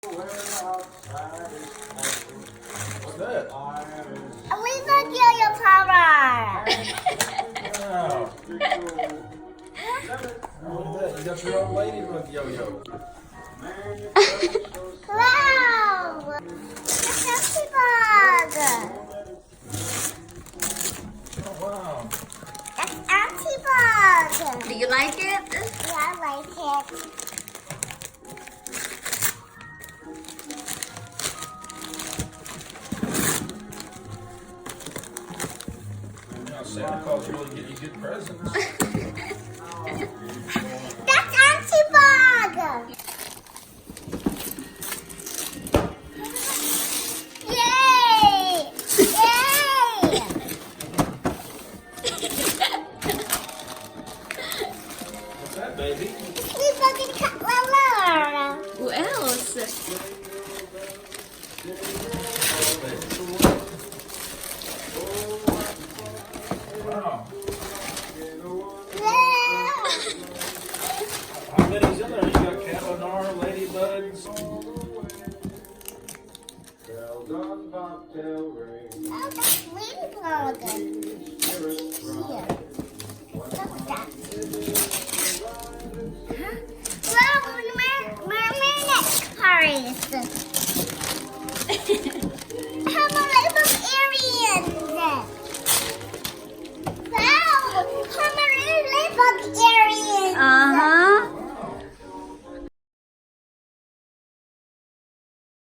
What's that? A Ladybug yo-yo power. Wow. Look at that. You got your own Ladybug yo-yo. Wow. It's Ladybug. Oh, wow. That's Ladybug. Do you like it? Yeah, I like it. Now, Santa Claus really get you good presents. That's Ladybug. Yay! Yay! What's that, baby? Ladybug and cut roller. Who else? Wow. Yeah. How many's in there? You got Cavanar, Ladybugs. Oh, that's Ladybug. Here.